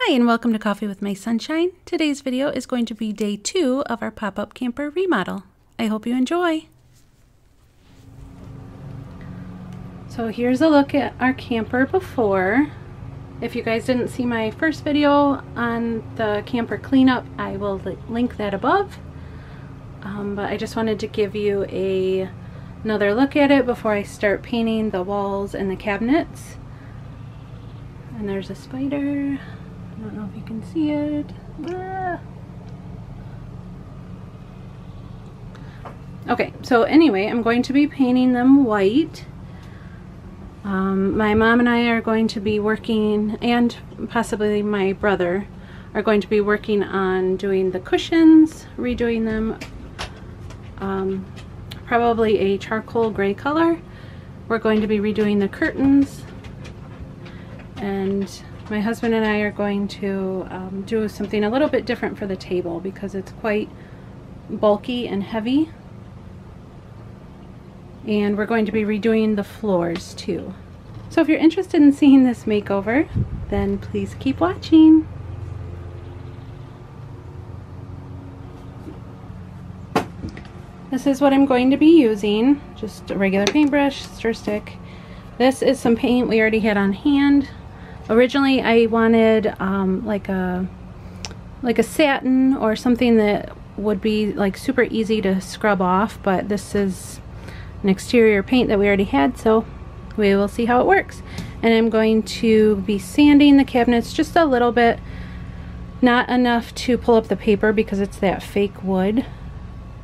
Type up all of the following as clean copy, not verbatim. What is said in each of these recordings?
Hi and welcome to Coffee with My Sunshine. Today's video is going to be day 2 of our pop-up camper remodel. I hope you enjoy. So here's a look at our camper before. If you guys didn't see my first video on the camper cleanup, I will link that above. But I just wanted to give you another look at it before I start painting the walls and the cabinets. And there's a spider. I don't know if you can see it. Ah. Okay, so anyway, I'm going to be painting them white. My mom and I are going to be working, and possibly my brother, are going to be working on doing the cushions, redoing them, probably a charcoal gray color. We're going to be redoing the curtains, and my husband and I are going to do something a little bit different for the table because it's quite bulky and heavy. And we're going to be redoing the floors too. So if you're interested in seeing this makeover, then please keep watching. This is what I'm going to be using, just a regular paintbrush, stir stick. This is some paint we already had on hand. Originally I wanted like a satin or something that would be like super easy to scrub off, but this is an exterior paint that we already had, so we will see how it works. And I'm going to be sanding the cabinets just a little bit, not enough to pull up the paper because it's that fake wood,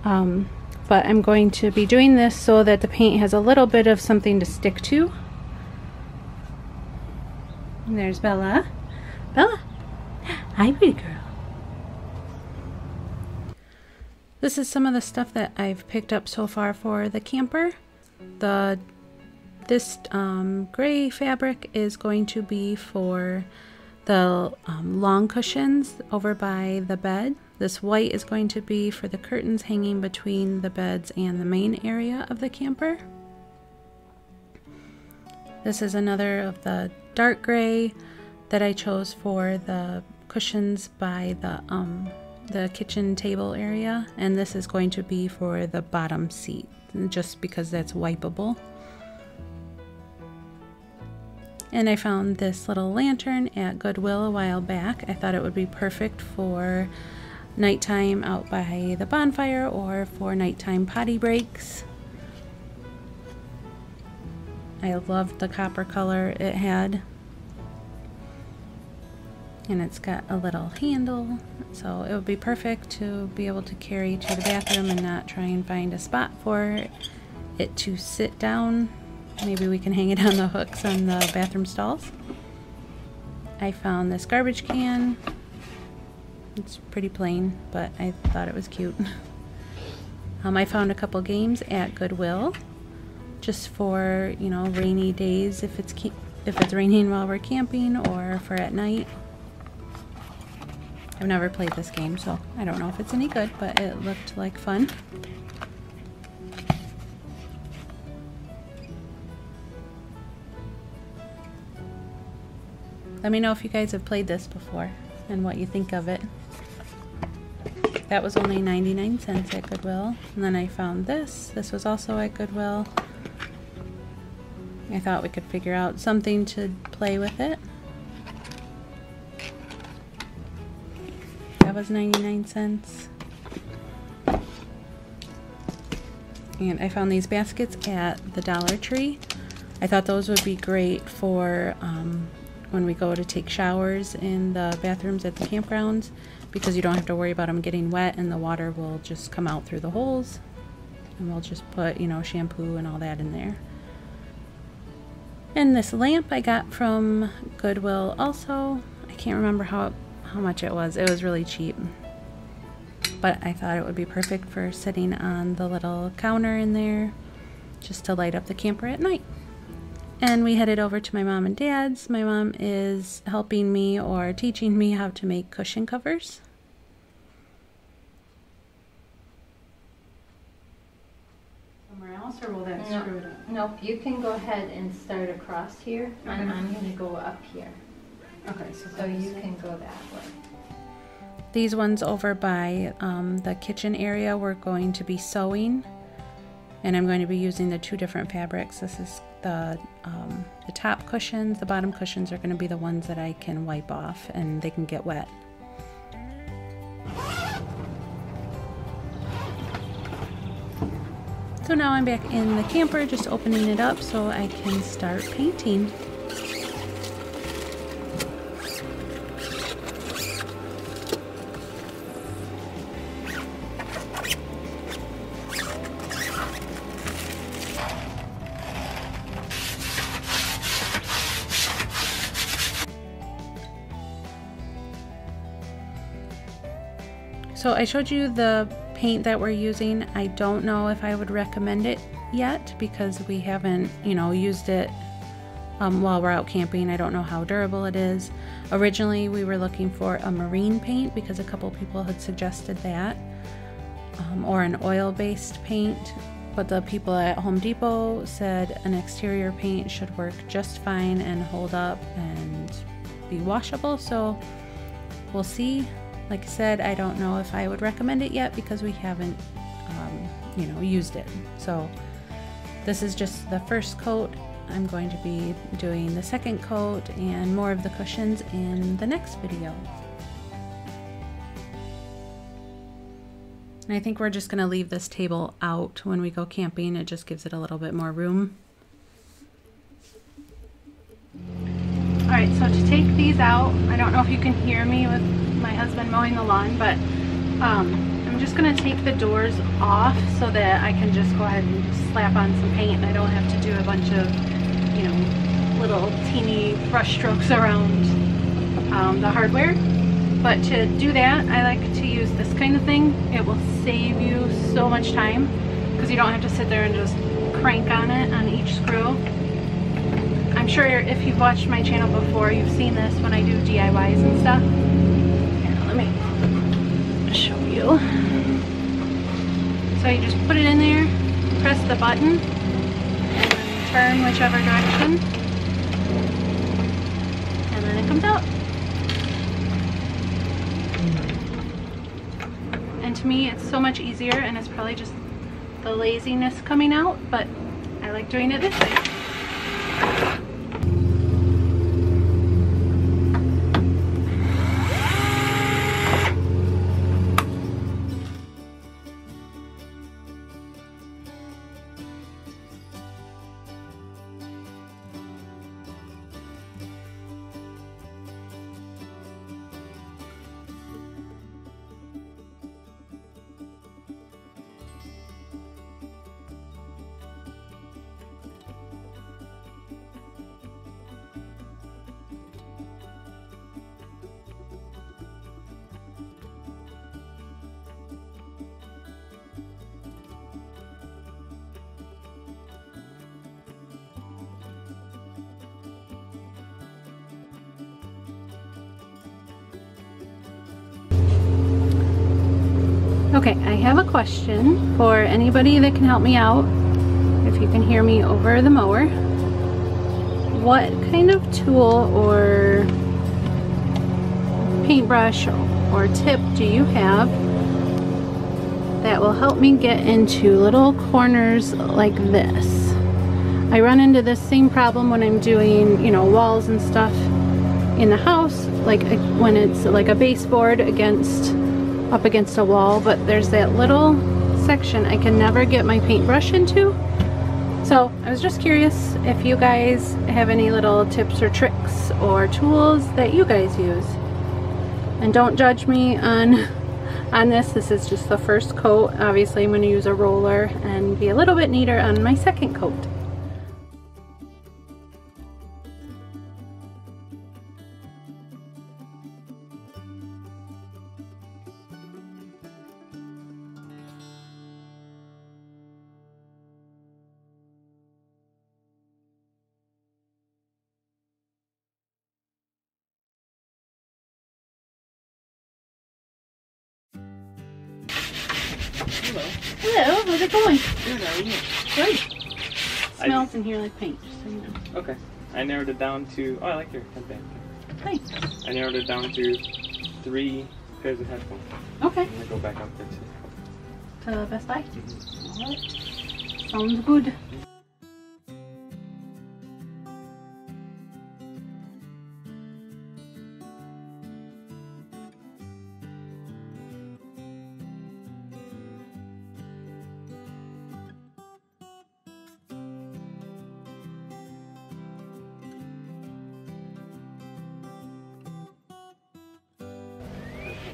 but I'm going to be doing this so that the paint has a little bit of something to stick to. And there's Bella. Bella! Hi, pretty girl. This is some of the stuff that I've picked up so far for the camper. This gray fabric is going to be for the long cushions over by the bed. This white is going to be for the curtains hanging between the beds and the main area of the camper. This is another of the dark gray that I chose for the cushions by the kitchen table area, and this is going to be for the bottom seat just because that's wipeable. And I found this little lantern at Goodwill a while back. I thought it would be perfect for nighttime out by the bonfire or for nighttime potty breaks. I loved the copper color it had. And it's got a little handle, so it would be perfect to be able to carry to the bathroom and not try and find a spot for it to sit down. Maybe we can hang it on the hooks on the bathroom stalls. I found this garbage can. It's pretty plain, but I thought it was cute. I found a couple games at Goodwill just for, you know, rainy days if it's raining while we're camping or for at night. I've never played this game, so I don't know if it's any good, but it looked like fun. Let me know if you guys have played this before and what you think of it. That was only 99 cents at Goodwill. And then I found this. This was also at Goodwill. I thought we could figure out something to play with it. That was 99 cents. And I found these baskets at the Dollar Tree. I thought those would be great for when we go to take showers in the bathrooms at the campgrounds, because you don't have to worry about them getting wet and the water will just come out through the holes. And we'll just put, you know, shampoo and all that in there. And this lamp I got from Goodwill also. I can't remember how much it was. It was really cheap. But I thought it would be perfect for sitting on the little counter in there just to light up the camper at night. And we headed over to my mom and dad's. My mom is helping me or teaching me how to make cushion covers. Somewhere else, or will that screw it up? Nope, you can go ahead and start across here, and I'm going to go up here. Okay, So you can go that way. These ones over by the kitchen area, we're going to be sewing, and I'm going to be using the 2 different fabrics. This is the top cushions. The bottom cushions are going to be the ones that I can wipe off and they can get wet. So now I'm back in the camper, just opening it up so I can start painting. So I showed you the paint that we're using. I don't know if I would recommend it yet because we haven't, you know, used it while we're out camping. I don't know how durable it is. Originally we were looking for a marine paint because a couple people had suggested that, or an oil-based paint, but the people at Home Depot said an exterior paint should work just fine and hold up and be washable, so we'll see. Like I said, I don't know if I would recommend it yet because we haven't, you know, used it. So this is just the first coat. I'm going to be doing the second coat and more of the cushions in the next video. And I think we're just going to leave this table out when we go camping. It just gives it a little bit more room. Alright, so to take these out, I don't know if you can hear me with my husband mowing the lawn, but I'm just going to take the doors off so that I can just go ahead and just slap on some paint and I don't have to do a bunch of, you know, little teeny brush strokes around the hardware. But to do that, I like to use this kind of thing. It will save you so much time because you don't have to sit there and just crank on it on each screw. I'm sure if you've watched my channel before, you've seen this when I do DIYs and stuff. Here, let me show you. So you just put it in there, press the button, and then turn whichever direction, and then it comes out. And to me, it's so much easier, and it's probably just the laziness coming out, but I like doing it this way. Okay, I have a question for anybody that can help me out, if you can hear me over the mower. What kind of tool or paintbrush or tip do you have that will help me get into little corners like this? I run into this same problem when I'm doing, you know, walls and stuff in the house, like when it's like a baseboard up against a wall, but there's that little section I can never get my paintbrush into. So I was just curious if you guys have any little tips or tricks or tools that you guys use. And don't judge me on this. This is just the first coat. Obviously I'm going to use a roller and be a little bit neater on my second coat. Hello. Hello, how's it going? Good, how are you? Good. Smells in here like paint, just so you know. Okay. I narrowed it down to... Oh, I like your headband. Nice. I narrowed it down to 3 pairs of headphones. Okay. I'm gonna go back up there too. To Best Buy? Mm-hmm. Alright. Sounds good.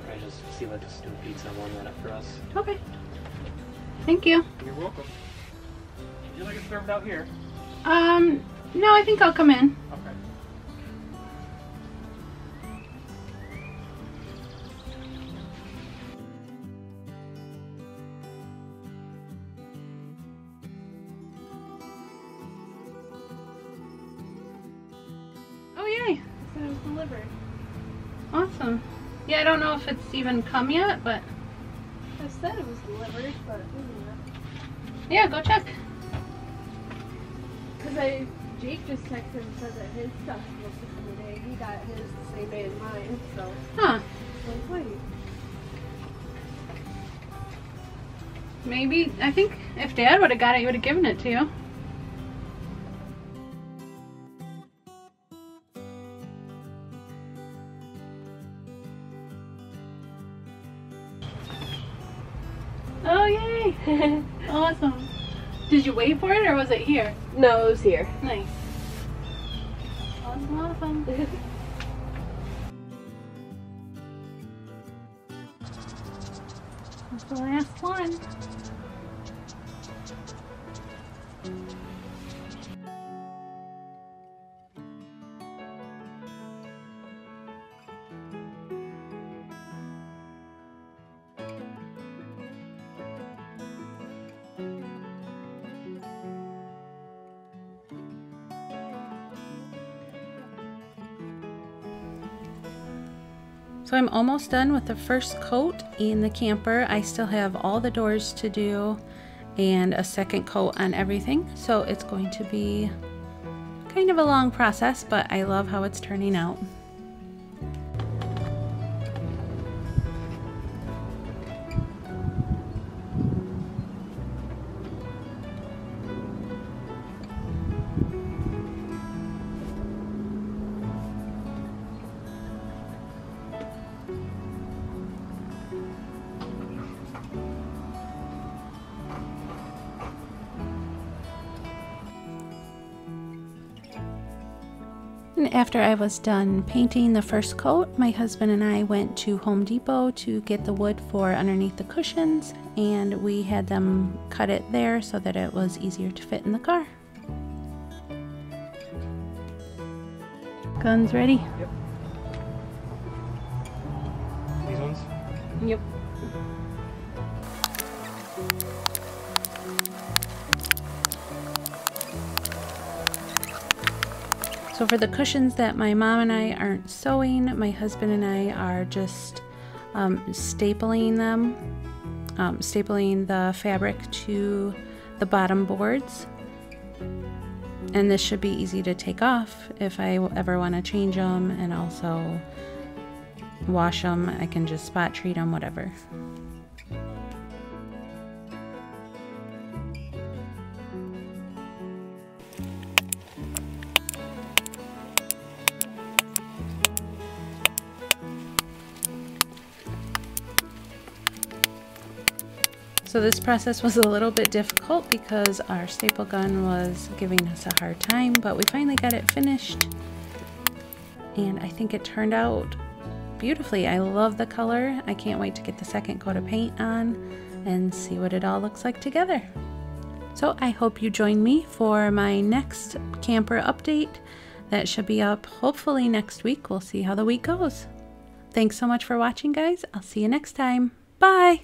I just see like a stew pizza and warm that up for us. Okay. Thank you. You're welcome. Would you like it served out here? No, I think I'll come in. Okay. Oh yay! So it was delivered. Awesome. Yeah, I don't know if it's even come yet, but I said it was delivered, but yeah, go check. because Jake just texted and said that his stuff was supposed to come today. He got his the same day as mine, so Huh. like, wait. Maybe, I think if Dad would have got it, he would have given it to you. Oh, yay! Awesome. Did you wait for it or was it here? No, it was here. Nice. Awesome, awesome. That's the last one. So I'm almost done with the first coat in the camper. I still have all the doors to do and a second coat on everything. So it's going to be kind of a long process, but I love how it's turning out. And after I was done painting the first coat, my husband and I went to Home Depot to get the wood for underneath the cushions, and we had them cut it there so that it was easier to fit in the car. Guns ready? Yep. These ones? Yep. So for the cushions that my mom and I aren't sewing, my husband and I are just stapling them, stapling the fabric to the bottom boards. And this should be easy to take off if I ever want to change them, and also wash them. I can just spot treat them, whatever. So this process was a little bit difficult because our staple gun was giving us a hard time, but we finally got it finished and I think it turned out beautifully. I love the color. I can't wait to get the second coat of paint on and see what it all looks like together. So I hope you join me for my next camper update. That should be up hopefully next week. We'll see how the week goes. Thanks so much for watching, guys. I'll see you next time. Bye!